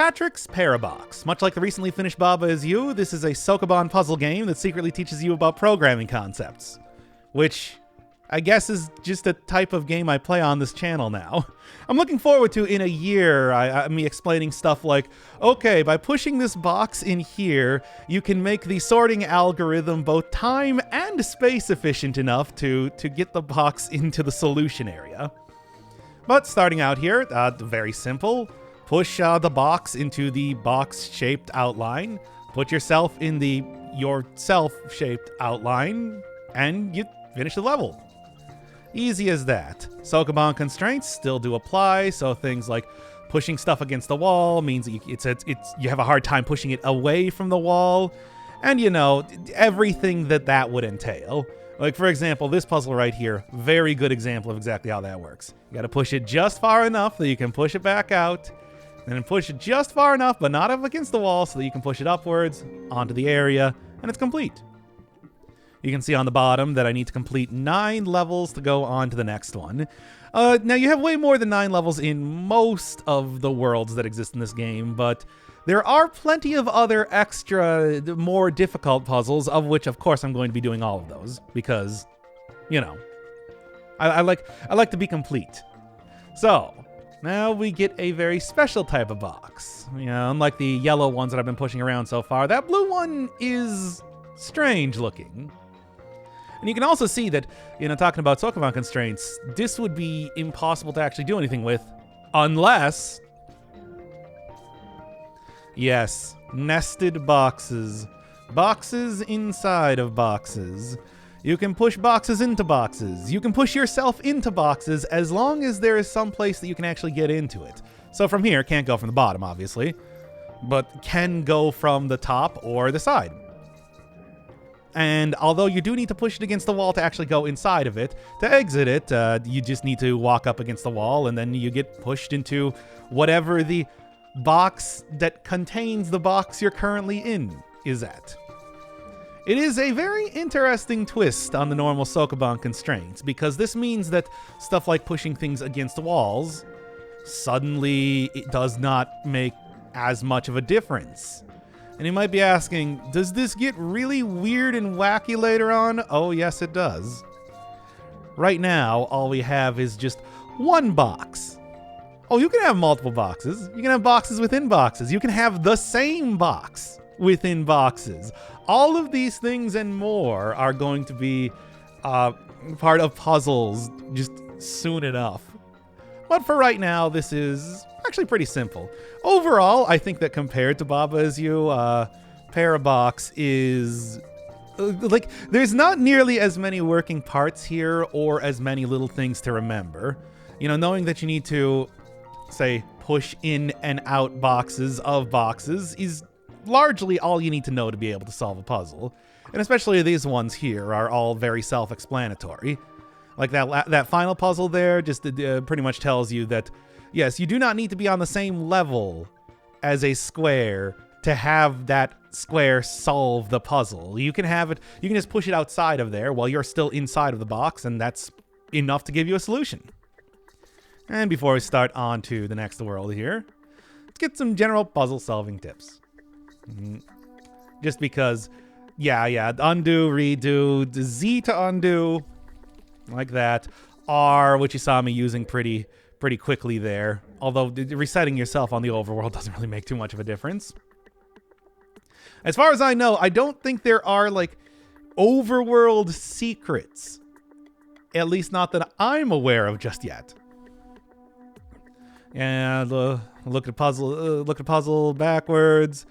Patrick's Parabox. Much like the recently finished Baba Is You, this is a Sokoban puzzle game that secretly teaches you about programming concepts. Which, I guess, is just a type of game I play on this channel now. I'm looking forward to, in a year, me explaining stuff like, okay, by pushing this box in here, you can make the sorting algorithm both time and space efficient enough to get the box into the solution area. But starting out here, very simple. Push the box into the box-shaped outline. Put yourself in the yourself-shaped outline, and you finish the level. Easy as that. Sokoban constraints still do apply, so things like pushing stuff against the wall means that you have a hard time pushing it away from the wall, and you know, everything that would entail. Like, for example, this puzzle right here, very good example of exactly how that works. You gotta push it just far enough that you can push it back out, and then push it just far enough, but not up against the wall, so that you can push it upwards onto the area, and it's complete. You can see on the bottom that I need to complete 9 levels to go on to the next one. Now, you have way more than 9 levels in most of the worlds that exist in this game, but there are plenty of other extra, more difficult puzzles, of which, of course, I'm going to be doing all of those, because, you know, I like to be complete. So, now we get a very special type of box. You know, unlike the yellow ones that I've been pushing around so far, that blue one is strange looking. And you can also see that, you know, talking about Sokoban constraints, this would be impossible to actually do anything with, unless... Yes, nested boxes. Boxes inside of boxes. You can push boxes into boxes. You can push yourself into boxes as long as there is some place that you can actually get into it. So from here, can't go from the bottom, obviously, but can go from the top or the side. And although you do need to push it against the wall to actually go inside of it, to exit it, you just need to walk up against the wall, and then you get pushed into whatever the box that contains the box you're currently in is at. It is a very interesting twist on the normal Sokoban constraints, because this means that stuff like pushing things against walls, suddenly it does not make as much of a difference. And you might be asking, does this get really weird and wacky later on? Oh, yes, it does. Right now, all we have is just one box. Oh, you can have multiple boxes. You can have boxes within boxes. You can have the same box within boxes. All of these things and more are going to be part of puzzles just soon enough. But for right now, this is actually pretty simple. Overall, I think that compared to Baba Is You, Parabox is... like, there's not nearly as many working parts here or as many little things to remember. You know, knowing that you need to, say, push in and out boxes of boxes is largely all you need to know to be able to solve a puzzle. And especially these ones here are all very self-explanatory. Like that final puzzle there just pretty much tells you that, yes, you do not need to be on the same level as a square to have that square solve the puzzle. You can have it, you can just push it outside of there while you're still inside of the box, and that's enough to give you a solution. And before we start on to the next world here, let's get some general puzzle solving tips. Just because, yeah, undo, redo, Z to undo, like that. R, which you saw me using pretty quickly there. Although resetting yourself on the overworld doesn't really make too much of a difference. As far as I know, I don't think there are, like, overworld secrets. At least not that I'm aware of just yet. And look at puzzle backwards,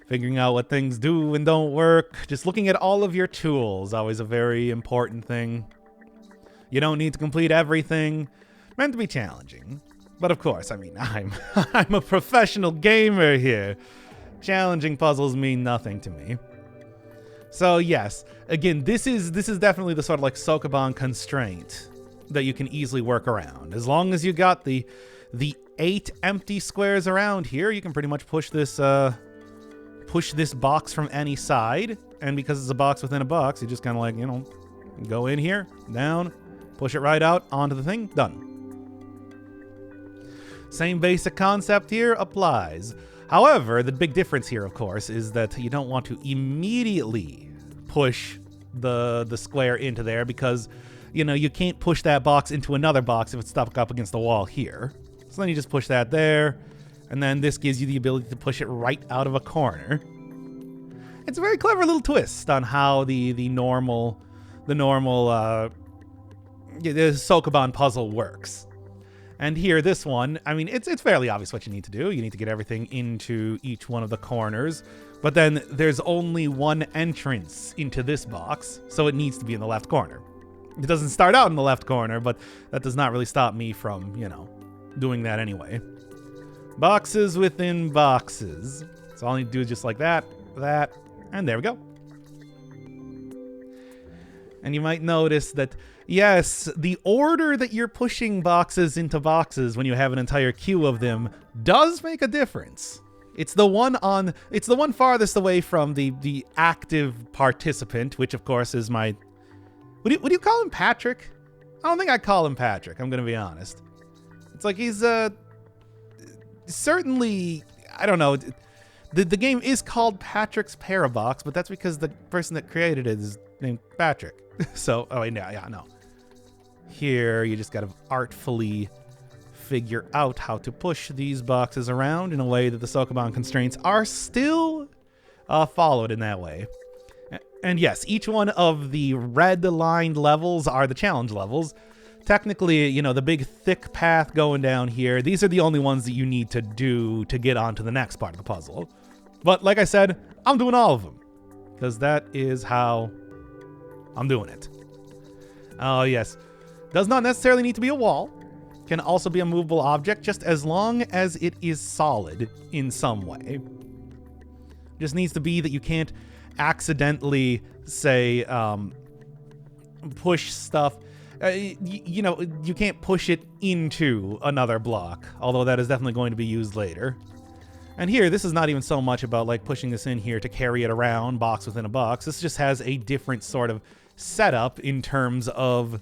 figuring out what things do and don't work. Just looking at all of your tools, always a very important thing. You don't need to complete everything. Meant to be challenging. But of course, I mean, I'm a professional gamer here. Challenging puzzles mean nothing to me. So yes, again, this is definitely the sort of like Sokoban constraint that you can easily work around. As long as you got the 8 empty squares around here, you can pretty much push this box from any side. And because it's a box within a box, you just kind of like, you know, go in here, down, push it right out onto the thing, done. Same basic concept here applies. However, the big difference here, of course, is that you don't want to immediately push the square into there because, you know, you can't push that box into another box if it's stuck up against the wall here. So then you just push that there, and then this gives you the ability to push it right out of a corner. It's a very clever little twist on how the normal Sokoban puzzle works. And here, this one, I mean, it's fairly obvious what you need to do. You need to get everything into each one of the corners, but then there's only one entrance into this box, so it needs to be in the left corner. It doesn't start out in the left corner, but that does not really stop me from, you know, doing that anyway. Boxes within boxes. So all you need to do is just like that, and there we go. And you might notice that, yes, the order that you're pushing boxes into boxes when you have an entire queue of them does make a difference. It's the one farthest away from the active participant, which of course is my... Would you call him Patrick? I don't think I'd call him Patrick, I'm gonna be honest. It's like he's certainly, I don't know, the game is called Patrick's Parabox, but that's because the person that created it is named Patrick. So, oh, yeah, no. Here, you just gotta artfully figure out how to push these boxes around in a way that the Sokoban constraints are still followed in that way. And yes, each one of the red-lined levels are the challenge levels. Technically, you know, the big thick path going down here, these are the only ones that you need to do to get onto the next part of the puzzle. But like I said, I'm doing all of them, because that is how I'm doing it. Oh, yes. Does not necessarily need to be a wall. Can also be a movable object, just as long as it is solid in some way. Just needs to be that you can't accidentally, say, push stuff. You know, you can't push it into another block, although that is definitely going to be used later. And here, this is not even so much about like pushing this in here to carry it around, box within a box. This just has a different sort of setup in terms of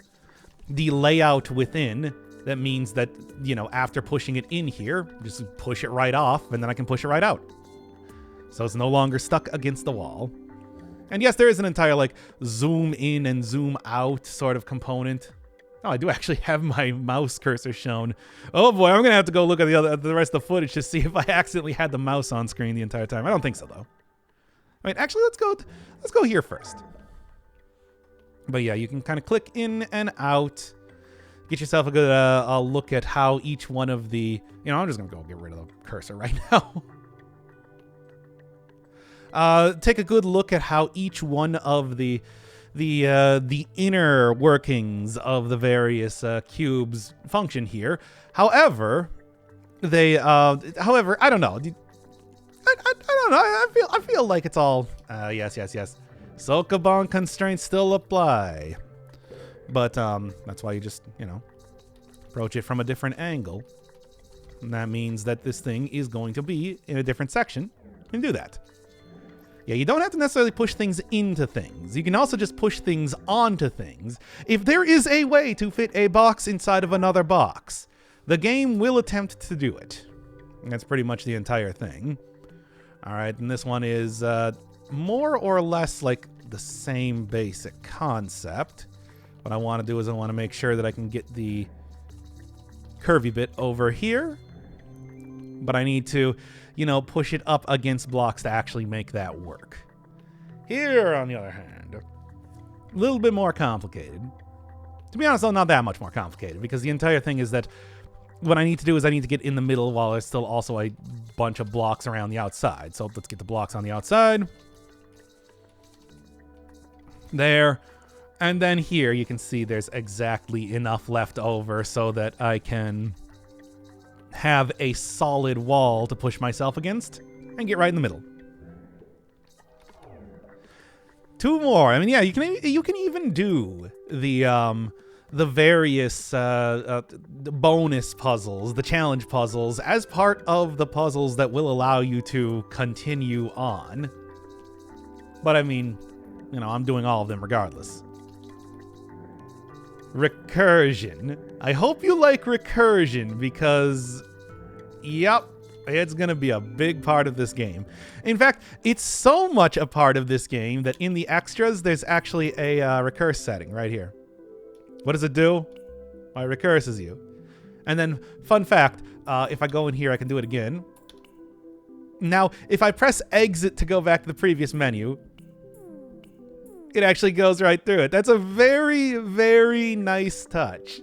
the layout within. That means that, you know, after pushing it in here, just push it right off, and then I can push it right out. So it's no longer stuck against the wall. And yes, there is an entire, like, zoom in and zoom out sort of component. Oh, I do actually have my mouse cursor shown. Oh boy, I'm gonna have to go look at the rest of the footage to see if I accidentally had the mouse on screen the entire time. I don't think so, though. I mean, actually, let's go here first. But yeah, you can kind of click in and out. Get yourself a good look at how each one of the... You know, I'm just gonna go get rid of the cursor right now. Take a good look at how each one of the inner workings of the various cubes function here. However, they I don't know. I don't know. I feel like it's all yes. Sokoban constraints still apply. But that's why you just, you know, approach it from a different angle. And that means that this thing is going to be in a different section. You can do that. Yeah, you don't have to necessarily push things into things. You can also just push things onto things. If there is a way to fit a box inside of another box, the game will attempt to do it. And that's pretty much the entire thing. All right, and this one is more or less like the same basic concept. What I want to do is I want to make sure that I can get the curvy bit over here. But I need to, you know, push it up against blocks to actually make that work. Here, on the other hand, a little bit more complicated. To be honest, though, not that much more complicated, because the entire thing is that what I need to do is I need to get in the middle while there's still also a bunch of blocks around the outside. So let's get the blocks on the outside. There. And then here, you can see there's exactly enough left over so that I can have a solid wall to push myself against and get right in the middle. Two more. I mean, yeah, you can even do the various bonus puzzles, the challenge puzzles, as part of the puzzles that will allow you to continue on. But I mean, you know, I'm doing all of them regardless. Recursion. I hope you like Recursion because, yep, It's going to be a big part of this game. In fact, it's so much a part of this game that in the extras, there's actually a recurse setting right here. What does it do? Well, it recurses you. And then, fun fact, if I go in here, I can do it again. Now, if I press exit to go back to the previous menu, it actually goes right through it. That's a very, very nice touch.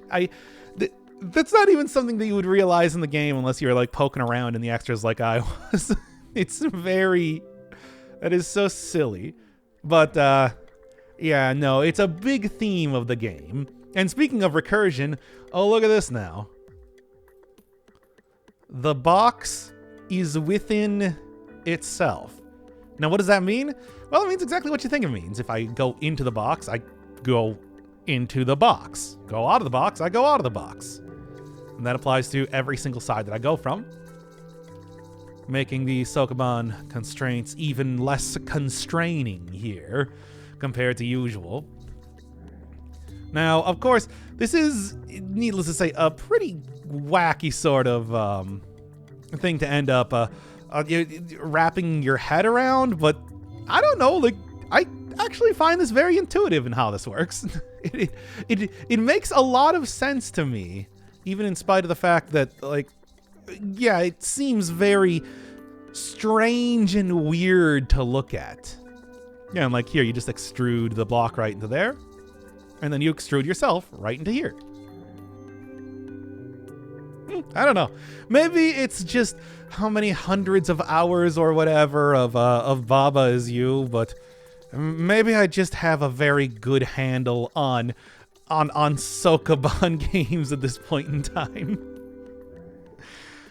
That's not even something that you would realize in the game unless you're like poking around in the extras like I was. That is so silly. But, yeah, no, it's a big theme of the game. And speaking of recursion, oh, look at this now. The box is within itself. Now, what does that mean? Well, it means exactly what you think it means. If I go into the box, I go into the box. Go out of the box, I go out of the box. And that applies to every single side that I go from, making the Sokoban constraints even less constraining here compared to usual. Now, of course, this is, needless to say, a pretty wacky sort of thing to end up wrapping your head around, but I don't know, like, I actually find this very intuitive in how this works. It makes a lot of sense to me, even in spite of the fact that, like, yeah, it seems very strange and weird to look at. Yeah, and like here, you just extrude the block right into there, and then you extrude yourself right into here. I don't know. Maybe it's just how many hundreds of hours or whatever of Baba is you, but maybe I just have a very good handle on Sokoban games at this point in time.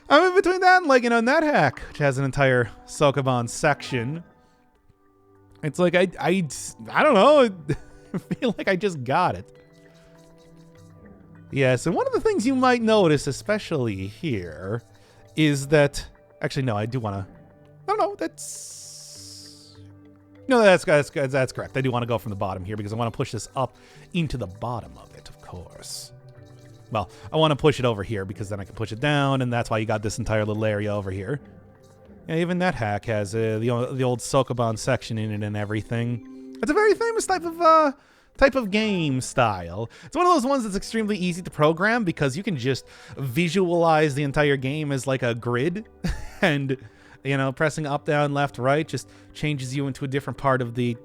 I'm in between that and, like, you know, NetHack, which has an entire Sokoban section. It's like I don't know. I feel like I just got it. Yes, and one of the things you might notice, especially here, is that... Actually, no, I do want to... No, that's... No, that's correct. I do want to go from the bottom here because I want to push this up into the bottom of it, of course. Well, I want to push it over here because then I can push it down, and that's why you got this entire little area over here. Yeah, even NetHack has the old Sokoban section in it and everything. It's a very famous type of game style. It's one of those ones that's extremely easy to program because you can just visualize the entire game as like a grid, and, you know, pressing up, down, left, right just changes you into a different part of the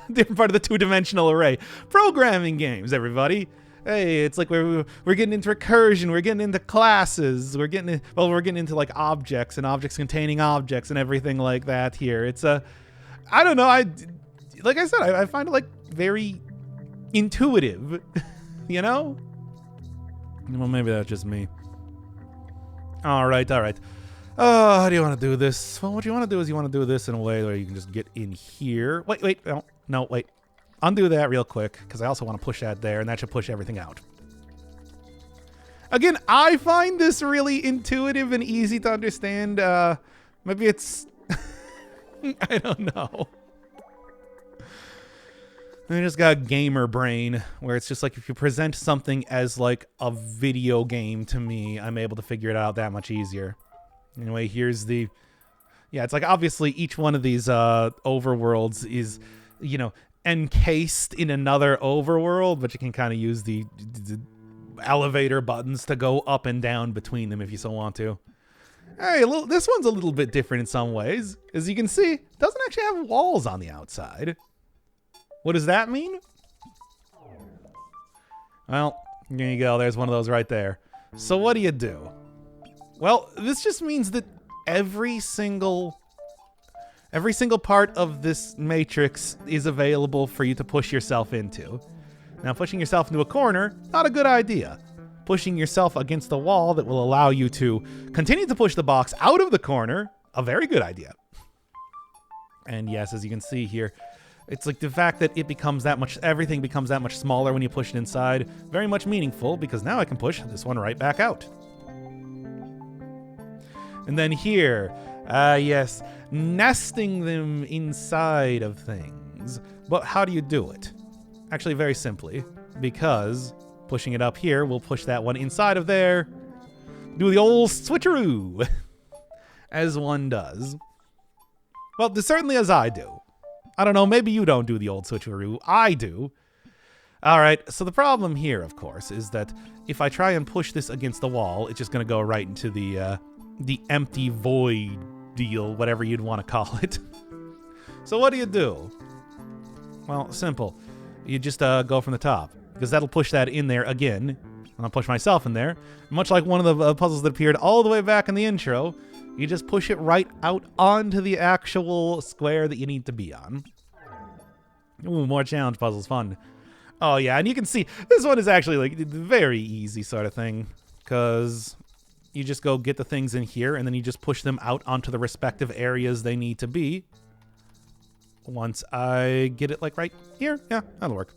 two-dimensional array. Programming games, everybody. Hey, it's like we're getting into recursion, we're getting into classes, we're getting into like objects and objects containing objects and everything like that here. It's I don't know, like I said, I find it like very intuitive, you know? Well, maybe that's just me. All right. Oh, how do you want to do this? Well, what you want to do is you want to do this in a way where you can just get in here. Wait, no, wait. Undo that real quick, because I also want to push that there, and that should push everything out. Again, I find this really intuitive and easy to understand. Maybe it's... I don't know. I just got gamer brain, where it's just like if you present something as like a video game to me, I'm able to figure it out that much easier. Anyway, here's the... Yeah, it's like obviously each one of these overworlds is, you know, encased in another overworld, but you can kind of use the elevator buttons to go up and down between them if you so want to. Hey, this one's a little bit different in some ways. As you can see, it doesn't actually have walls on the outside. What does that mean? Well, there you go. There's one of those right there. So what do? Well, this just means that every single part of this matrix is available for you to push yourself into. Now, pushing yourself into a corner, not a good idea. Pushing yourself against the wall that will allow you to continue to push the box out of the corner, a very good idea. And yes, as you can see here, it's like the fact that everything becomes that much smaller when you push it inside, very much meaningful, because now I can push this one right back out. And then here, yes, nesting them inside of things. But how do you do it? Actually, very simply, because pushing it up here will push that one inside of there. Do the old switcheroo. as one does. Well, certainly as I do. I don't know, maybe you don't do the old switcheroo. I do. All right, so the problem here, of course, is that if I try and push this against the wall, it's just going to go right into the empty void deal, whatever you'd want to call it. So what do? Well, simple. You just go from the top, because that'll push that in there again. And I'll push myself in there. Much like one of the puzzles that appeared all the way back in the intro, you just push it right out onto the actual square that you need to be on. Ooh, more challenge puzzles, fun. Oh yeah, and you can see this one is actually like very easy sort of thing, because you just go get the things in here and then you just push them out onto the respective areas they need to be. Once I get it like right here, yeah, that'll work.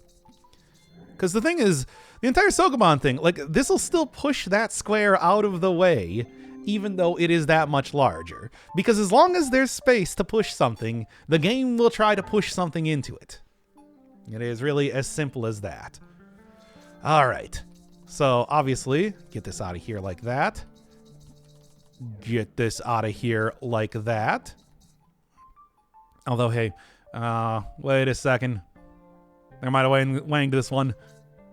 Because the thing is, the entire Sokoban thing, like this will still push that square out of the way, even though it is that much larger. Because as long as there's space to push something, the game will try to push something into it. It is really as simple as that. All right. So obviously, get this out of here like that. Get this out of here like that. Although, hey, wait a second. There might have wanged this one.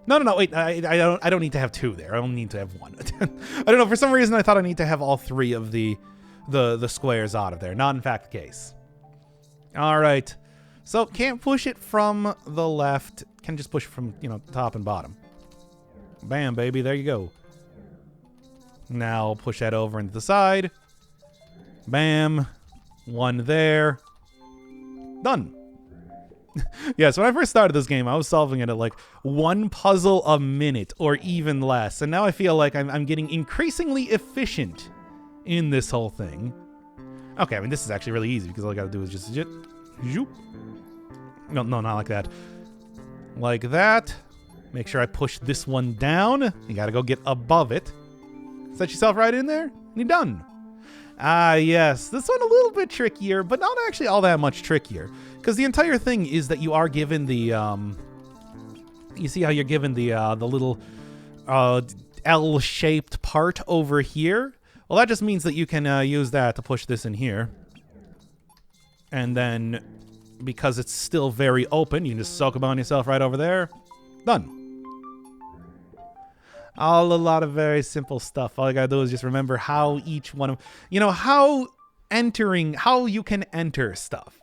No, wait, I don't need to have two there. I only need to have one. I don't know, for some reason I thought I need to have all three of the squares out of there. Not in fact the case. All right. So can't push it from the left. Can just push it from, top and bottom. Bam, baby, there you go. Now push that over into the side. Bam. One there. Done. Yeah, so when I first started this game, I was solving it at like one puzzle a minute or even less. And now I feel like I'm getting increasingly efficient in this whole thing. Okay, I mean, this is actually really easy because all I gotta do is just zoop. No, not like that. Like that. Make sure I push this one down. You gotta go get above it. Set yourself right in there, and you're done. Ah, yes. This one a little bit trickier, but not actually all that much trickier. Because the entire thing is that you are given the, you see how you're given the little L-shaped part over here? Well, that just means that you can use that to push this in here. And then, because it's still very open, you can just Sokoban yourself right over there. Done. A lot of very simple stuff. All I gotta do is just remember how each one of, how you can enter stuff.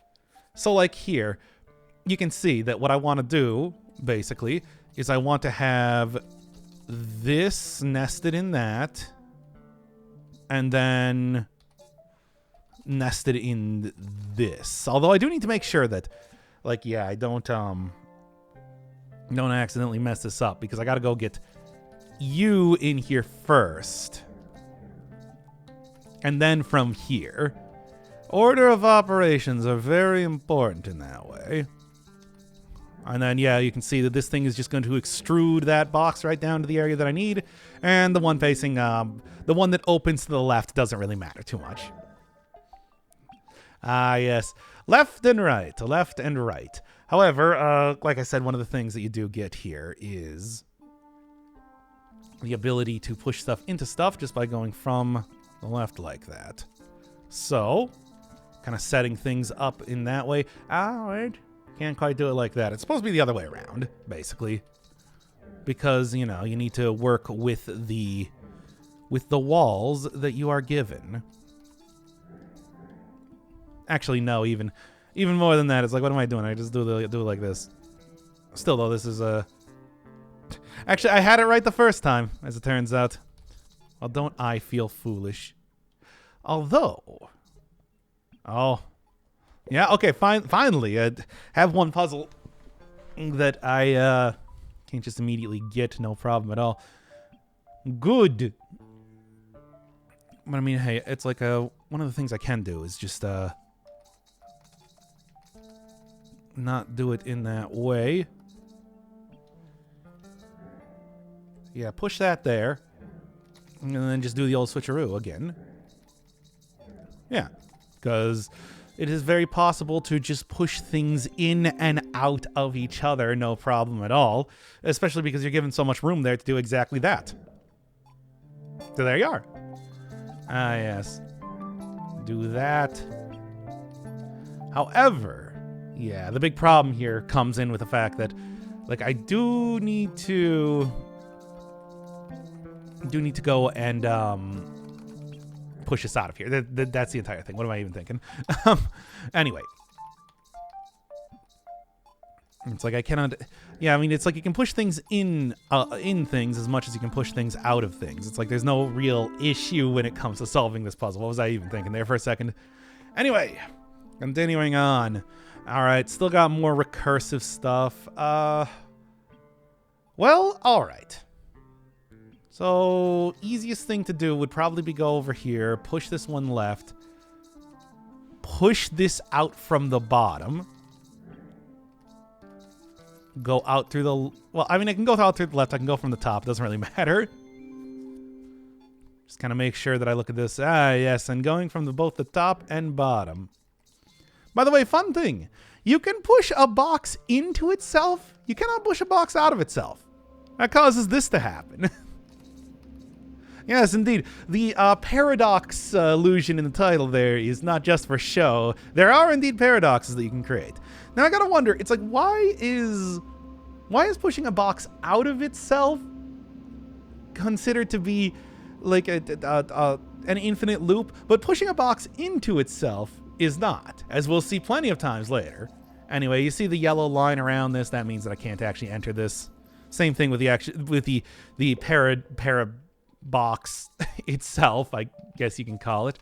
So like here, you can see that what I want to do, basically, is I want to have this nested in that, and then nested in this. Although I do need to make sure that, like, yeah, I don't accidentally mess this up, because I got to go get you in here first. And then from here. Order of operations are very important in that way. And then, yeah, you can see that this thing is just going to extrude that box right down to the area that I need. And the one facing, the one that opens to the left doesn't really matter too much. Ah, yes. Left and right. Left and right. However, like I said, one of the things that you do get here is the ability to push stuff into stuff just by going from the left like that. So, kind of setting things up in that way. Ah, wait. Can't quite do it like that. It's supposed to be the other way around, basically. Because, you need to work with the walls that you are given. Actually, no, even more than that. It's like, what am I doing? I just do it like this. Still, though, this is a... Actually, I had it right the first time, as it turns out. Well, don't I feel foolish? Although... Oh. Yeah, okay, finally. I have one puzzle that I can't just immediately get, no problem at all. Good. But I mean, hey, it's like one of the things I can do is just not do it in that way. Yeah, push that there. And then just do the old switcheroo again. Yeah, because it is very possible to just push things in and out of each other, no problem at all. Especially because you're given so much room there to do exactly that. So there you are. Ah, yes. do that. However, yeah, the big problem here comes in with the fact that, like, I do need to go and push this out of here. That's the entire thing. What am I even thinking? Anyway. It's like I cannot... Yeah, I mean, it's like you can push things in things as much as you can push things out of things. It's like there's no real issue when it comes to solving this puzzle. What was I even thinking there for a second? Anyway, continuing on. All right, still got more recursive stuff. Well, all right. So, easiest thing to do would probably be go over here, push this one left, push this out from the bottom, go out through the... Well, I mean, I can go out through the left, I can go from the top, it doesn't really matter. Just kind of make sure that I look at this. Ah, yes, and going from both the top and bottom. By the way, fun thing, you can push a box into itself, you cannot push a box out of itself. That causes this to happen. Yes, indeed. The paradox illusion in the title there is not just for show. There are indeed paradoxes that you can create. Now I gotta wonder, it's like, why is pushing a box out of itself considered to be like an infinite loop, but pushing a box into itself is not, as we'll see plenty of times later. Anyway, you see the yellow line around this, that means that I can't actually enter this. Same thing with the Parabox itself, I guess you can call it.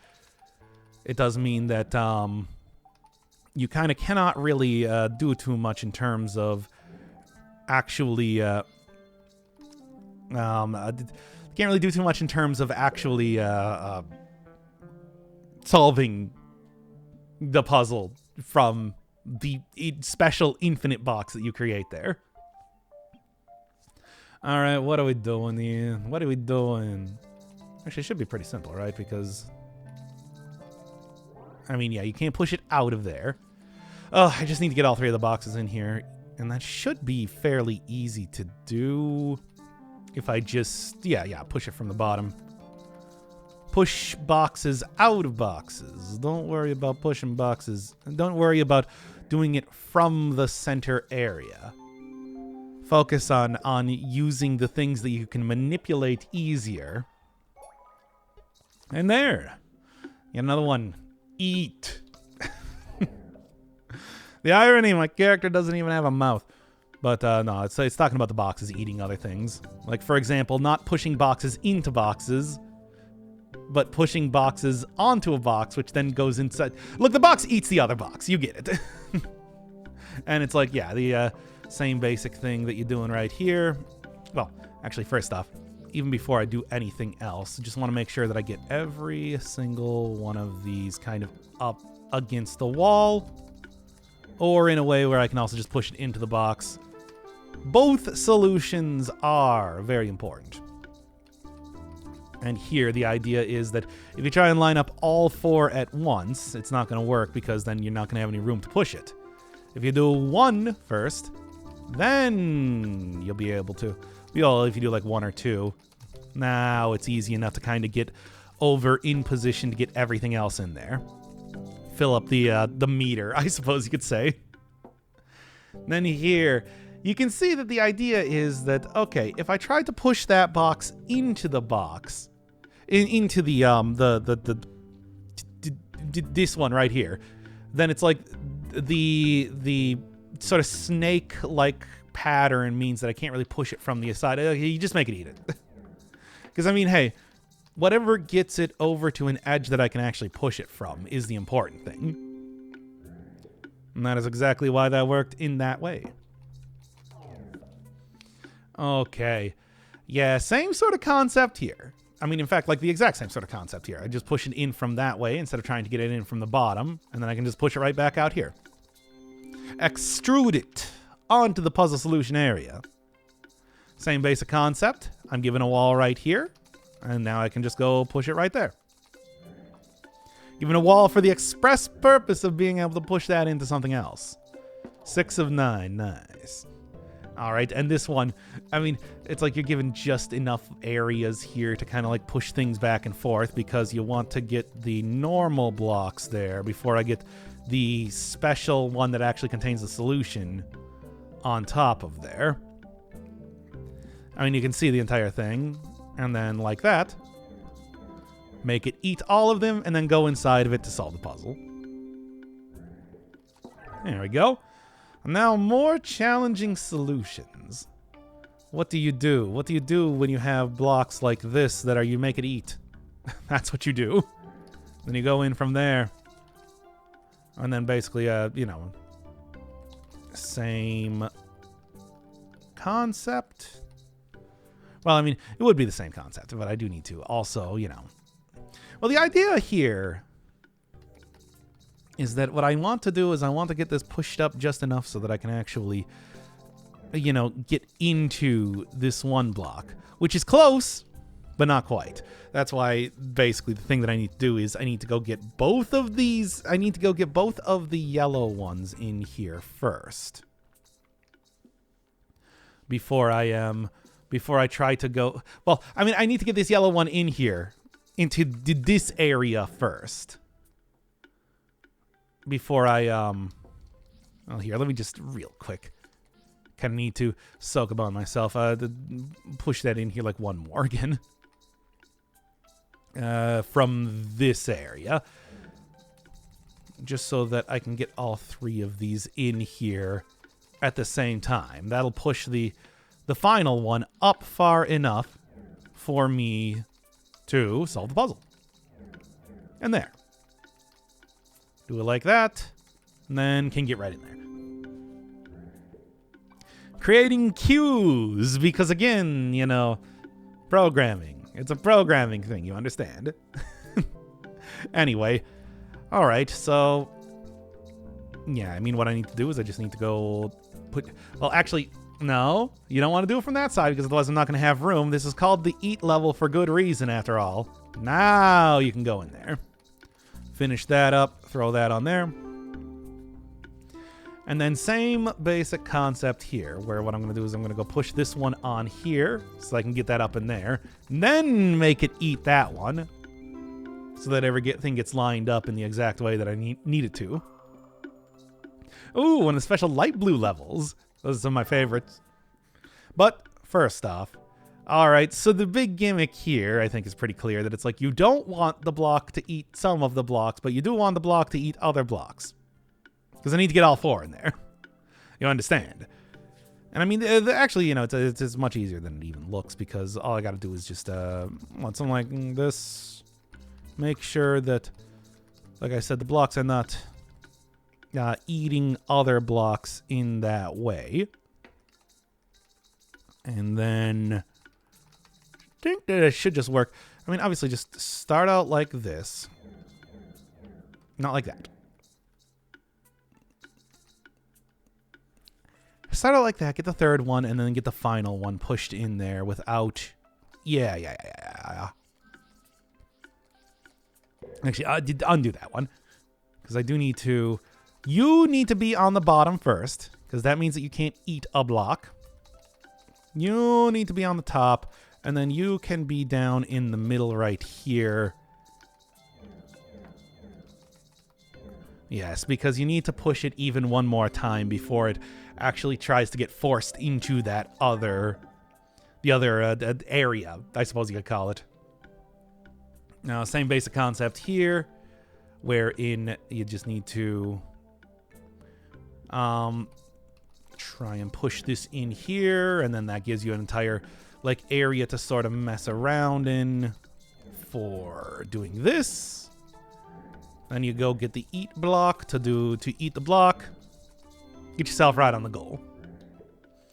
It does mean that you kind of cannot really do too much in terms of actually can't really do too much in terms of actually solving the puzzle from the special infinite box that you create there. All right, what are we doing here? What are we doing? Actually, it should be pretty simple, right? Because, I mean, yeah, you can't push it out of there. Oh, I just need to get all three of the boxes in here. And that should be fairly easy to do if I just, yeah, push it from the bottom. Push boxes out of boxes. Don't worry about pushing boxes. Don't worry about doing it from the center area. Focus on using the things that you can manipulate easier. And there. Yet another one. Eat. The irony, my character doesn't even have a mouth. But no, it's talking about the boxes eating other things. Like, for example, not pushing boxes into boxes, but pushing boxes onto a box, which then goes inside. Look, the box eats the other box. You get it. And it's like, yeah, the same basic thing that you're doing right here. Well, actually, first off, even before I do anything else, I just want to make sure that I get every single one of these kind of up against the wall, or in a way where I can also just push it into the box. Both solutions are very important. And here, the idea is that if you try and line up all four at once, it's not going to work because then you're not going to have any room to push it. If you do one first, then you'll be able to. Well, if you do like one or two, now it's easy enough to kind of get over in position to get everything else in there. Fill up the meter, I suppose you could say. Then here, you can see that the idea is that, okay, if I tried to push that box into the box, into this one right here, then it's like the sort of snake-like pattern means that I can't really push it from the side. You just make it eat it. Because, I mean, hey, whatever gets it over to an edge that I can actually push it from is the important thing. And that is exactly why that worked in that way. Okay. Yeah, same sort of concept here. I mean, in fact, like the exact same sort of concept here. I just push it in from that way instead of trying to get it in from the bottom, and then I can just push it right back out here. Extrude it onto the puzzle solution area. Same basic concept. I'm given a wall right here, and now I can just go push it right there. Given a wall for the express purpose of being able to push that into something else. 6 of 9, nice. All right, and this one, I mean, it's like you're given just enough areas here to kind of like push things back and forth because you want to get the normal blocks there before I get the special one that actually contains the solution on top of there. I mean, you can see the entire thing, and then like that, make it eat all of them, and then go inside of it to solve the puzzle. There we go. Now, more challenging solutions. What do you do? What do you do when you have blocks like this that are you make it eat? That's what you do. Then you go in from there. And then basically, you know, same concept. Well, I mean, it would be the same concept, but I do need to also, you know. Well, the idea here is that what I want to do is I want to get this pushed up just enough so that I can actually, you know, get into this one block, which is close, but not quite. That's why basically the thing that I need to do is I need to go get both of these. I need to go get both of the yellow ones in here first before I try to go. Well, I mean, I need to get this yellow one in here into this area first. Before I, well, here, let me just real quick. Kind of need to soak up on myself. Push that in here like one more again. From this area. Just so that I can get all three of these in here at the same time. That'll push the final one up far enough for me to solve the puzzle. And there. Do it like that, and then can get right in there. Creating queues, because again, you know, programming. It's a programming thing, you understand? Anyway, all right, so, yeah, I mean, what I need to do is I just need to go put, well, actually, no, you don't want to do it from that side, because otherwise I'm not going to have room. This is called the eat level for good reason, after all. Now you can go in there. Finish that up, throw that on there. And then same basic concept here, where what I'm going to do is I'm going to go push this one on here so I can get that up in there. And then make it eat that one so that everything gets lined up in the exact way that I need it to. Ooh, and the special light blue levels. Those are some of my favorites. But first off, all right, so the big gimmick here, I think, is pretty clear that it's like you don't want the block to eat some of the blocks, but you do want the block to eat other blocks. Because I need to get all four in there. You understand? And I mean, actually, you know, it's much easier than it even looks, because all I got to do is just want something like this. Make sure that, like I said, the blocks are not eating other blocks in that way. And then I think that it should just work. I mean, obviously, just start out like this. Not like that. Start out like that, get the third one, and then get the final one pushed in there without... Yeah. Actually, I did undo that one. Because I do need to... You need to be on the bottom first, because that means that you can't eat a block. You need to be on the top, and then you can be down in the middle right here. Yes, because you need to push it even one more time before it actually tries to get forced into that other... the other area, I suppose you could call it. Now, same basic concept here, wherein you just need to... try and push this in here, and then that gives you an entire like area to sort of mess around in for doing this. Then you go get the eat block to eat the block. Get yourself right on the goal.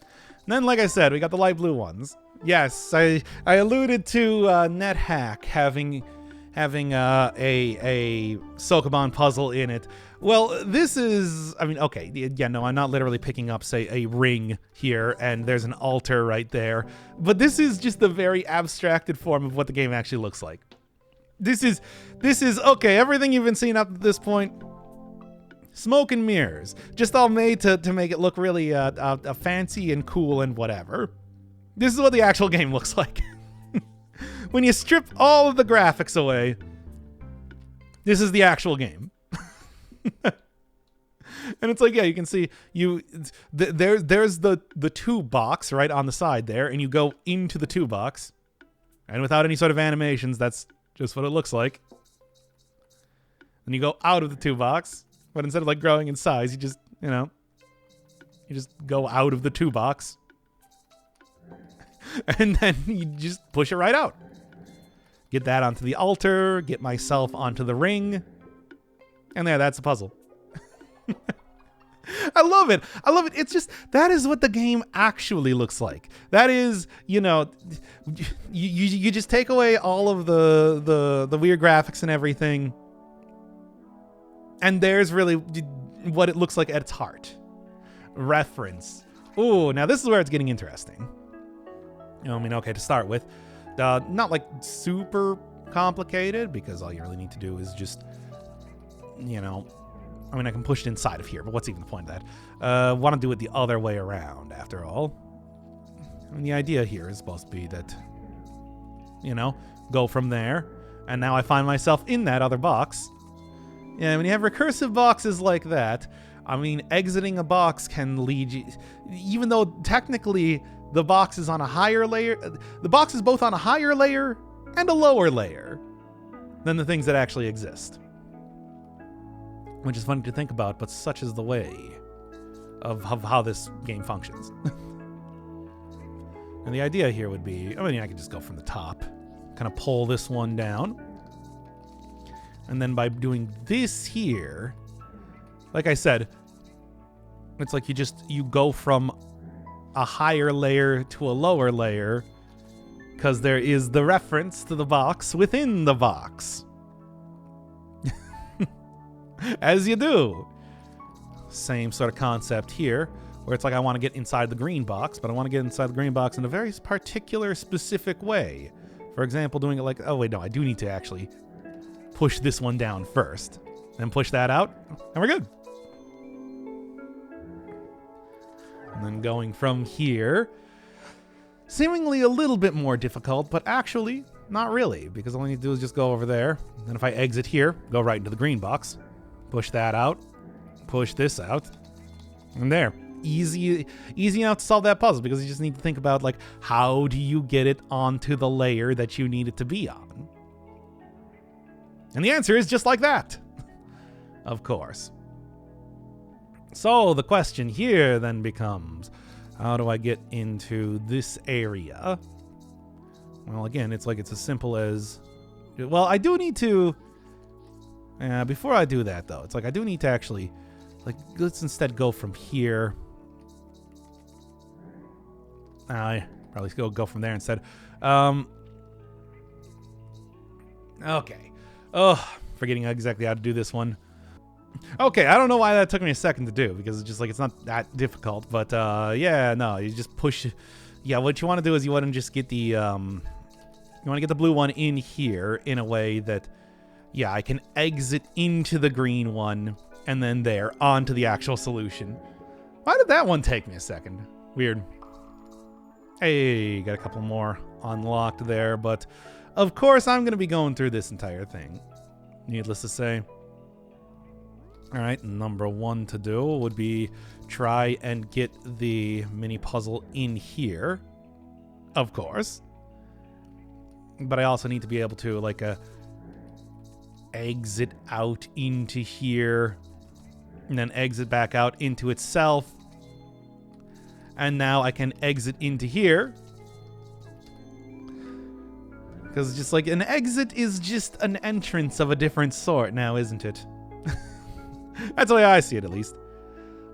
And then, like I said, we got the light blue ones. Yes, I alluded to NetHack having a Sokoban puzzle in it. Well, this is, I mean, okay, yeah, no, I'm not literally picking up, say, a ring here, and there's an altar right there. But this is just the very abstracted form of what the game actually looks like. This is, okay, everything you've been seeing up to this point, Smoke and mirrors. Just all made to make it look really fancy and cool and whatever. This is what the actual game looks like. When you strip all of the graphics away, this is the actual game. And it's like, yeah, you can see there's the tube box right on the side there, and you go into the tube box. And without any sort of animations, that's just what it looks like. And you go out of the tube box, but instead of like growing in size, you just, you just go out of the tube box. And then you just push it right out. Get that onto the altar, get myself onto the ring. And there, that's the puzzle. I love it. I love it. It's just, that is what the game actually looks like. That is, you just take away all of the weird graphics and everything. And there's really what it looks like at its heart. Reference. Ooh, now this is where it's getting interesting. Okay, to start with, not like super complicated, because all you really need to do is just, I can push it inside of here, but what's even the point of that? Want to do it the other way around, after all. The idea here is supposed to be that, go from there, and now I find myself in that other box. Yeah, when you have recursive boxes like that, exiting a box can lead you, even though technically the box is on a higher layer, the box is both on a higher layer and a lower layer than the things that actually exist. Which is funny to think about, but such is the way of how this game functions. And the idea here would be, I could just go from the top, kind of pull this one down. And then by doing this here, like I said, it's like you go from a higher layer to a lower layer, because there is the reference to the box within the box. As you do. Same sort of concept here, where it's like I want to get inside the green box, but I want to get inside the green box in a very particular, specific way. For example, doing it like, oh wait, no, I do need to actually push this one down first, then push that out, and we're good. And then going from here, seemingly a little bit more difficult, but actually not really, because all I need to do is just go over there. Then if I exit here, go right into the green box, push that out, push this out, and there. Easy enough to solve that puzzle, because you just need to think about, like, how do you get it onto the layer that you need it to be on? And the answer is just like that. Of course. So the question here then becomes, how do I get into this area? Well, again, it's like it's as simple as, well, I do need to, before I do that though, it's like I do need to actually, like, let's instead go from here. I probably go from there instead. Okay. Oh, forgetting exactly how to do this one. Okay, I don't know why that took me a second to do, because it's just like, it's not that difficult, but yeah, no, you just push. Yeah, what you want to do is you want to just get the you want to get the blue one in here in a way that, yeah, I can exit into the green one and then there onto the actual solution. Why did that one take me a second? Weird. Hey, got a couple more unlocked there, but of course I'm going to be going through this entire thing, needless to say. All right, number one to do would be try and get the mini puzzle in here, of course. But I also need to be able to, like, exit out into here, and then exit back out into itself. And now I can exit into here. Because just like an exit is just an entrance of a different sort now, isn't it? That's the way I see it, at least.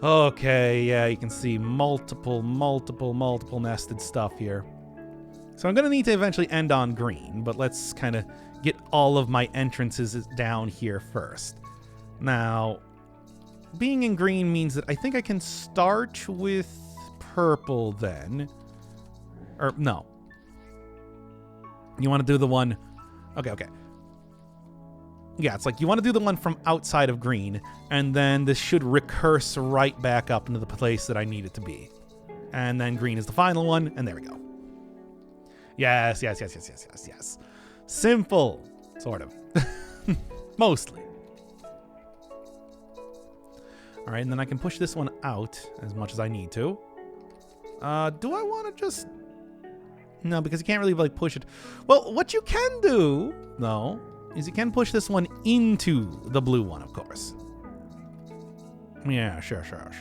Okay, yeah, you can see multiple nested stuff here. So I'm going to need to eventually end on green, but let's kind of get all of my entrances down here first. Now, being in green means that I think I can start with purple then. Or, no. You want to do the one... Okay. Yeah, it's like you want to do the one from outside of green, and then this should recurse right back up into the place that I need it to be. And then green is the final one, and there we go. Yes. Simple, sort of. Mostly. All right, and then I can push this one out as much as I need to. Do I want to just... No, because you can't really like push it. Well, what you can do, though, is you can push this one into the blue one, of course. Yeah, sure.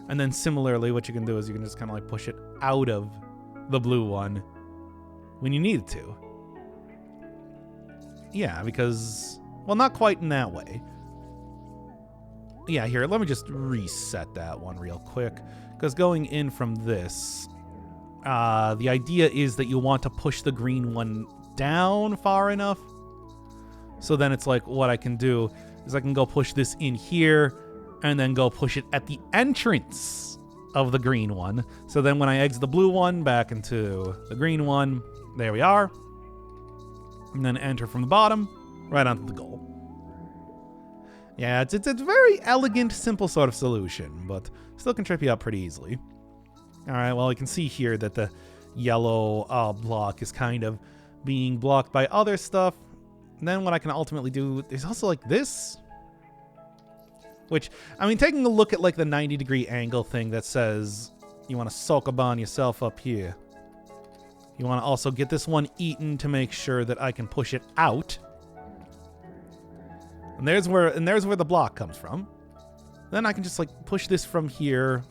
And then similarly, what you can do is you can just kind of like push it out of the blue one when you need to. Yeah, because... Well, not quite in that way. Yeah, here, let me just reset that one real quick. Because going in from this... the idea is that you want to push the green one down far enough. So then it's like what I can do is I can go push this in here and then go push it at the entrance of the green one. So then when I exit the blue one back into the green one, there we are. And then enter from the bottom right onto the goal. Yeah, it's a very elegant, simple sort of solution, but still can trip you up pretty easily. All right, well, you can see here that the yellow block is kind of being blocked by other stuff. And then what I can ultimately do, there's also like this. Which, I mean, taking a look at like the 90-degree angle thing that says you want to Sokoban yourself up here. You want to also get this one eaten to make sure that I can push it out. And there's where the block comes from. Then I can just like push this from here.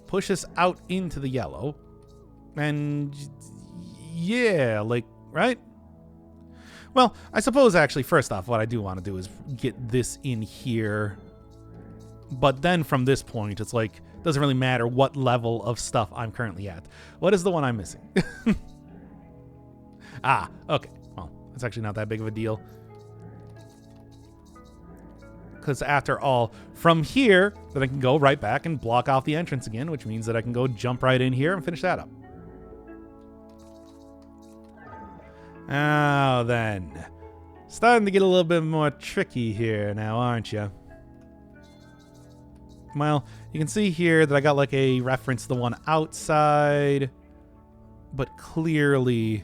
Push this out into the yellow. And yeah, like, right? Well, I suppose actually, first off, what I do want to do is get this in here. But then from this point, it's like, it doesn't really matter what level of stuff I'm currently at. What is the one I'm missing? Ah, okay. Well, that's actually not that big of a deal. Because after all, from here, then I can go right back and block off the entrance again, which means that I can go jump right in here and finish that up. Now then, starting to get a little bit more tricky here now, aren't you? Well, you can see here that I got like a reference to the one outside, but clearly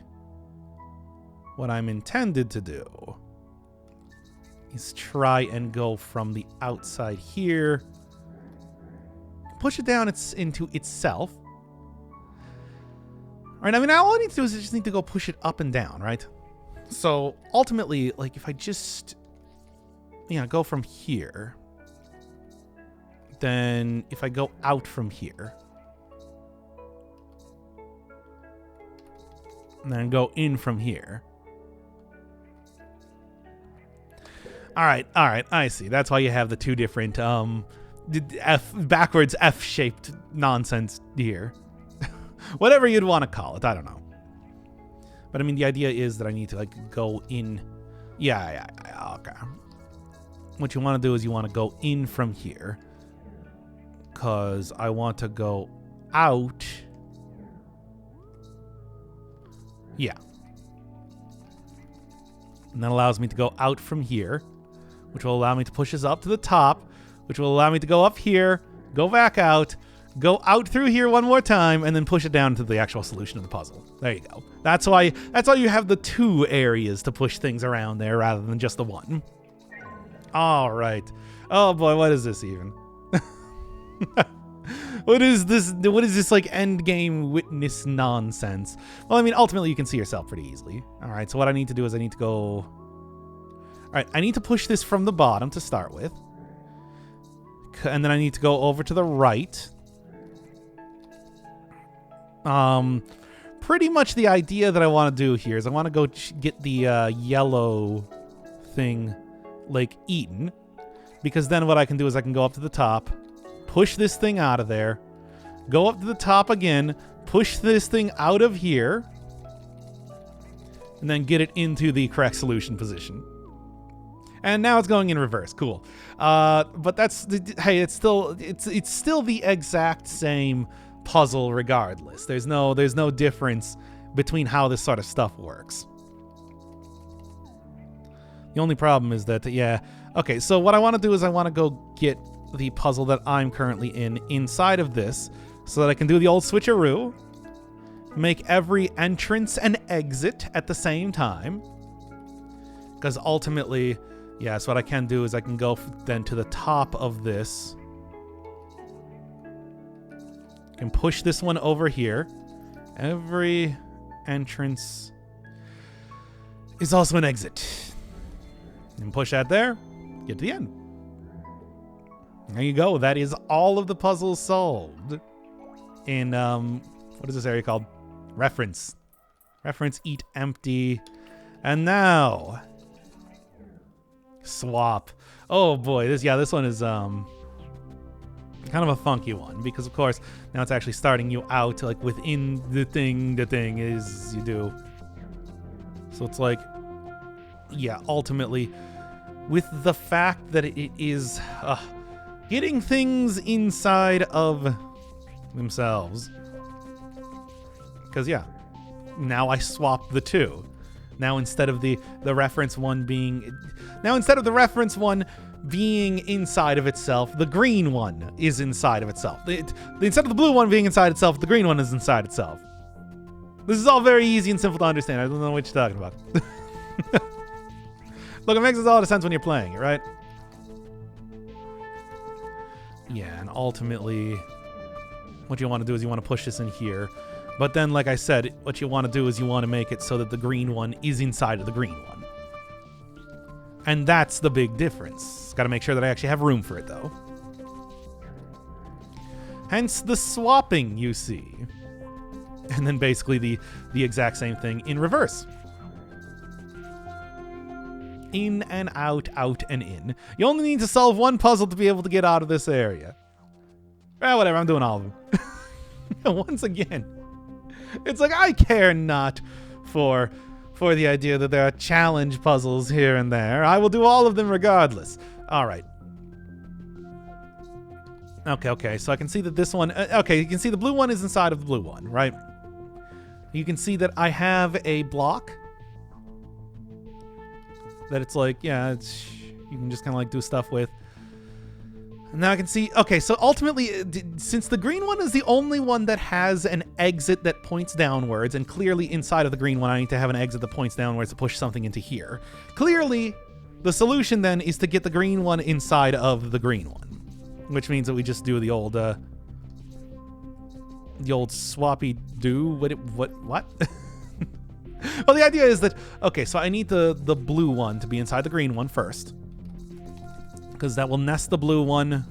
what I'm intended to do is try and go from the outside here, push it down into itself. All right, I mean, all I need to do is I just need to go push it up and down, right? So ultimately, like if I just, go from here, then if I go out from here, and then go in from here. All right, I see. That's why you have the two different backwards F-shaped nonsense here. Whatever you'd want to call it, I don't know. But I mean, the idea is that I need to like go in. Yeah, okay. What you want to do is you want to go in from here, because I want to go out. Yeah. And that allows me to go out from here, which will allow me to push this up to the top, which will allow me to go up here, go back out, go out through here one more time, and then push it down to the actual solution of the puzzle. There you go. That's why you have the two areas to push things around there rather than just the one. All right. Oh boy, what is this even? What is this like end game witness nonsense? Well, I mean, ultimately you can see yourself pretty easily. All right, so what I need to do is I need to go... All right, I need to push this from the bottom to start with. And then I need to go over to the right. Pretty much the idea that I want to do here is I want to go get the yellow thing, like, eaten. Because then what I can do is I can go up to the top, push this thing out of there, go up to the top again, push this thing out of here, and then get it into the correct solution position. And now it's going in reverse. Cool. But that's, hey, it's still the exact same puzzle regardless. There's no difference between how this sort of stuff works. The only problem is that, yeah. Okay, so what I want to do is I want to go get the puzzle that I'm currently in inside of this so that I can do the old switcheroo, make every entrance and exit at the same time. Because ultimately, yeah, so what I can do is I can go then to the top of this. I can push this one over here. Every entrance is also an exit. And push that there, get to the end. There you go. That is all of the puzzles solved in, what is this area called? Reference. Reference, eat, empty. And now, swap. Oh boy, this one is, kind of a funky one because of course now it's actually starting you out like within the thing is you do. So it's like, yeah, ultimately, with the fact that it is getting things inside of themselves. Because, yeah, now I swap the two. Now instead of the reference one being... Now instead of the reference one being inside of itself, the green one is inside of itself. Instead of the blue one being inside itself, the green one is inside itself. This is all very easy and simple to understand. I don't know what you're talking about. Look, it makes a lot of sense when you're playing it, right? Yeah, and ultimately, what you want to do is you want to push this in here. But then, like I said, what you want to do is you want to make it so that the green one is inside of the green one. And that's the big difference. Got to make sure that I actually have room for it, though. Hence the swapping, you see. And then basically the exact same thing in reverse. In and out, out and in. You only need to solve one puzzle to be able to get out of this area. Well, whatever, I'm doing all of them. Once again, it's like I care not for the idea that there are challenge puzzles here and there. I will do all of them regardless. All right. Okay, so I can see that this one... okay, you can see the blue one is inside of the blue one, right? You can see that I have a block. That it's like, yeah, you can just kind of like do stuff with. And now I can see... Okay, so ultimately, since the green one is the only one that has an exit that points downwards, and clearly inside of the green one I need to have an exit that points downwards to push something into here. Clearly, the solution then is to get the green one inside of the green one. Which means that we just do the old swappy do. What? Well, the idea is that, okay, so I need the blue one to be inside the green one first. Because that will nest the blue one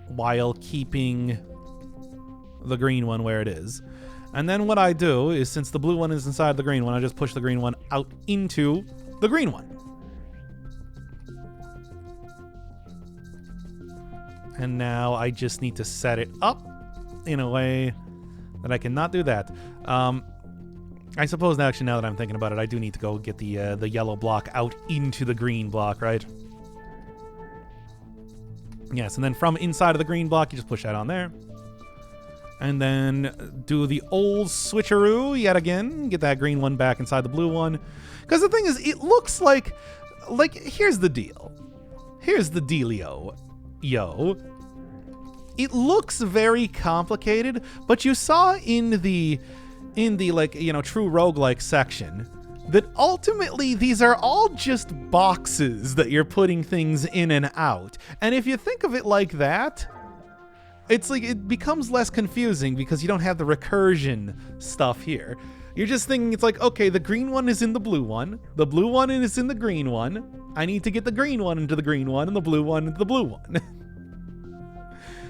while keeping the green one where it is. And then what I do is, since the blue one is inside the green one, I just push the green one out into the green one. And now I just need to set it up in a way that I cannot do that. I suppose now, actually, now that I'm thinking about it, I do need to go get the yellow block out into the green block, right? Yes, and then from inside of the green block, you just push that on there. And then do the old switcheroo yet again. Get that green one back inside the blue one. Because the thing is, it looks like, here's the deal. Here's the dealio. Yo, it looks very complicated, but you saw in the like, you know, true roguelike section that ultimately these are all just boxes that you're putting things in and out. And if you think of it like that, it's like it becomes less confusing because you don't have the recursion stuff here. You're just thinking, it's like, okay, the green one is in the blue one is in the green one. I need to get the green one into the green one and the blue one into the blue one.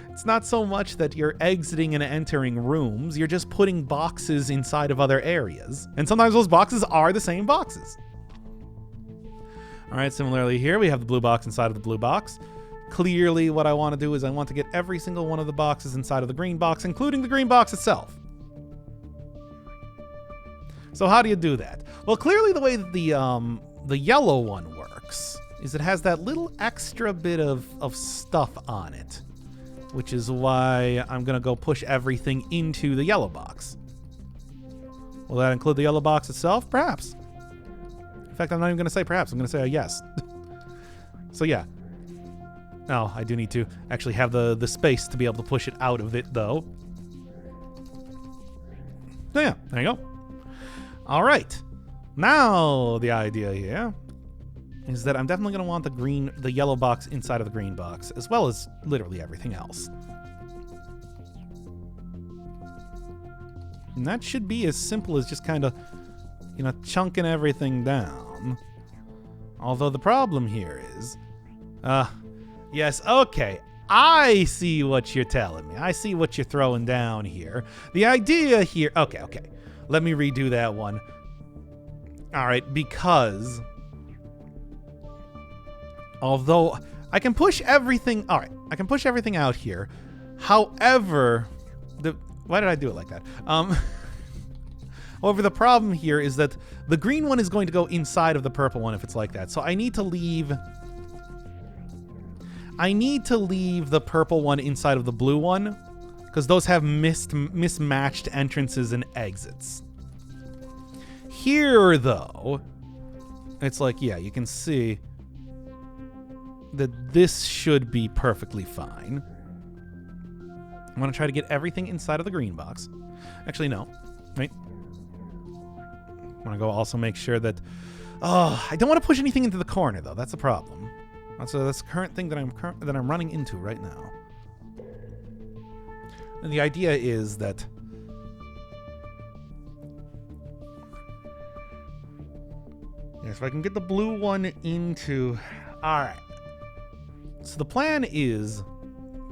It's not so much that you're exiting and entering rooms, you're just putting boxes inside of other areas. And sometimes those boxes are the same boxes. All right, similarly here, we have the blue box inside of the blue box. Clearly, what I want to do is I want to get every single one of the boxes inside of the green box, including the green box itself. So how do you do that? Well, clearly the way that the yellow one works is it has that little extra bit of stuff on it, which is why I'm going to go push everything into the yellow box. Will that include the yellow box itself? Perhaps. fact, I'm not even going to say perhaps. I'm going to say a yes. So yeah. Now, I do need to actually have the space to be able to push it out of it, though. So yeah, there you go. All right. Now, the idea here is that I'm definitely going to want the yellow box inside of the green box, as well as literally everything else. And that should be as simple as just kind of, you know, chunking everything down. Although the problem here is, yes, okay, I see what you're telling me. I see what you're throwing down here. The idea here, okay, let me redo that one. All right, because although I can push everything, all right, I can push everything out here. However, why did I do it like that? However, the problem here is that the green one is going to go inside of the purple one if it's like that. So I need to leave the purple one inside of the blue one because those have mismatched entrances and exits. Here, though, it's like, yeah, you can see that this should be perfectly fine. I'm going to try to get everything inside of the green box. Actually, no. Wait. I want to go also make sure that... Oh, I don't want to push anything into the corner, though. That's a problem. That's the current thing that I'm running into right now. And the idea is that... Yes, if I can get the blue one into... Alright. So the plan is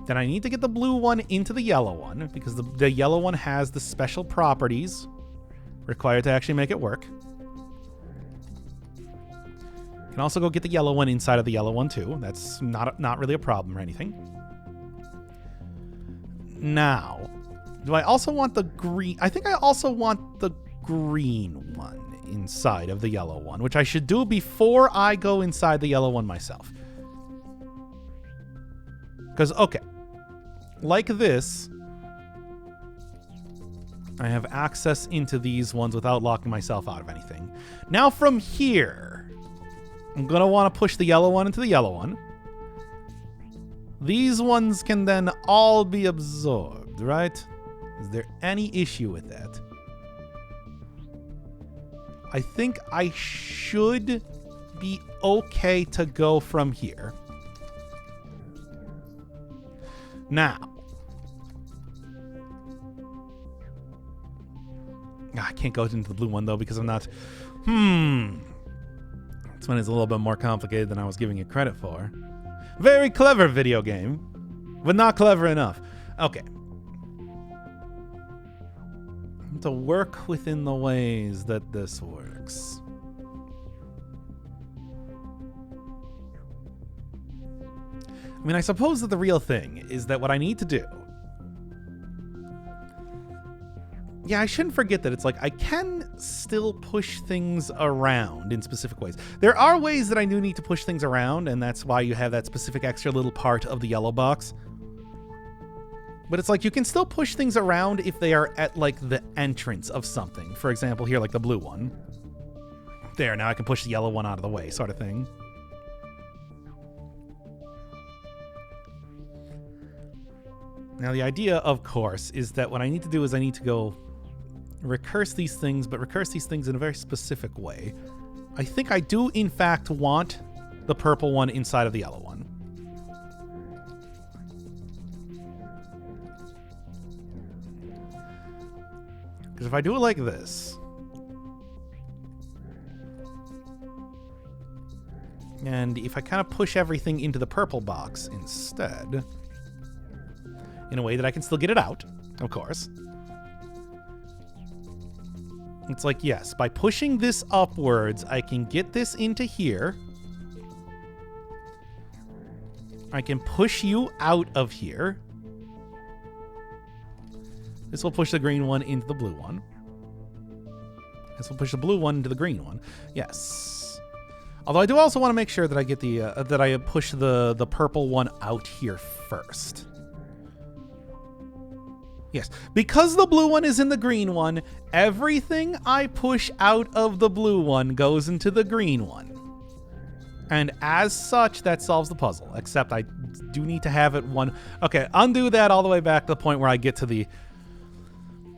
that I need to get the blue one into the yellow one, because the yellow one has the special properties required to actually make it work. Can also go get the yellow one inside of the yellow one too. That's not really a problem or anything. Now, do I also want the green? I think I also want the green one inside of the yellow one, which I should do before I go inside the yellow one myself. Because, okay, like this, I have access into these ones without locking myself out of anything. Now from here, I'm going to want to push the yellow one into the yellow one. These ones can then all be absorbed, right? Is there any issue with that? I think I should be okay to go from here. Now, I can't go into the blue one, though, because I'm not... This one is a little bit more complicated than I was giving it credit for. Very clever video game, but not clever enough. Okay. To work within the ways that this works. I mean, I suppose that the real thing is that what I need to do... Yeah, I shouldn't forget that it's like I can still push things around in specific ways. There are ways that I do need to push things around, and that's why you have that specific extra little part of the yellow box. But it's like you can still push things around if they are at, like, the entrance of something. For example, here, like the blue one. There, now I can push the yellow one out of the way, sort of thing. Now, the idea, of course, is that what I need to do is I need to go recurse these things, but recurse these things in a very specific way. I think I do, in fact, want the purple one inside of the yellow one. Because if I do it like this, and if I kind of push everything into the purple box instead, in a way that I can still get it out, of course. It's like, yes, by pushing this upwards, I can get this into here. I can push you out of here. This will push the green one into the blue one. This will push the blue one into the green one. Yes. Although I do also want to make sure that I get the that I push the purple one out here first. Yes, because the blue one is in the green one, everything I push out of the blue one goes into the green one. And as such, that solves the puzzle, except I do need to have it one. Okay, undo that all the way back to the point where I get to the...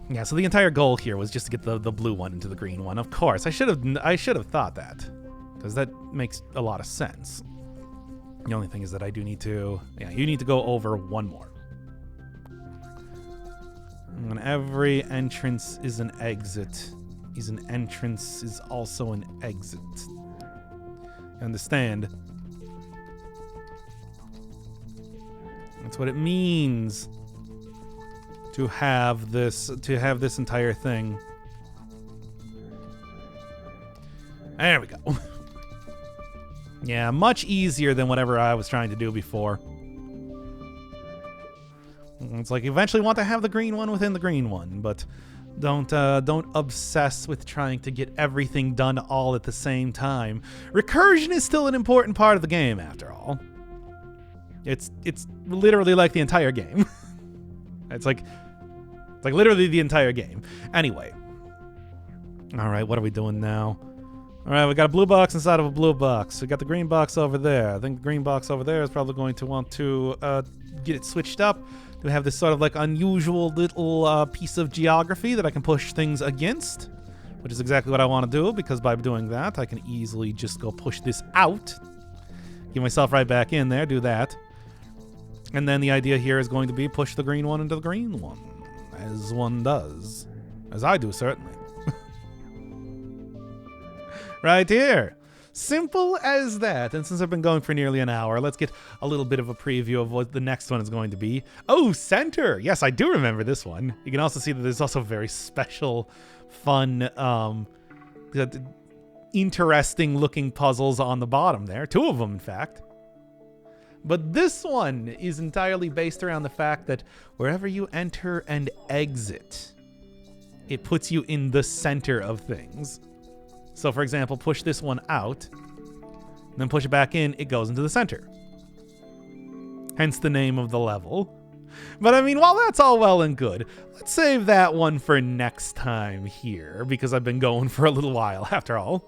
Yeah, so the entire goal here was just to get the blue one into the green one. Of course, I should have thought that, because that makes a lot of sense. The only thing is that I do need to... Yeah, you need to go over one more. And every entrance is an exit. An entrance is also an exit. You understand? That's what it means to have this entire thing. There we go. Yeah, much easier than whatever I was trying to do before. It's like you eventually want to have the green one within the green one, but don't obsess with trying to get everything done all at the same time. Recursion is still an important part of the game, after all. It's literally like the entire game. It's like literally the entire game. Anyway. All right, what are we doing now? All right, we got a blue box inside of a blue box. We got the green box over there. I think the green box over there is probably going to want to get it switched up. We have this sort of like unusual little piece of geography that I can push things against, which is exactly what I want to do, because by doing that, I can easily just go push this out, get myself right back in there, do that. And then the idea here is going to be push the green one into the green one, as one does. As I do, certainly. Right here. Simple as that. And since I've been going for nearly an hour, let's get a little bit of a preview of what the next one is going to be. Oh, center. Yes, I do remember this one. You can also see that there's also very special, fun, interesting looking puzzles on the bottom there. 2 of them, in fact. But this one is entirely based around the fact that wherever you enter and exit, it puts you in the center of things. So, for example, push this one out, then push it back in, it goes into the center. Hence the name of the level. But I mean, while that's all well and good, let's save that one for next time here, because I've been going for a little while after all.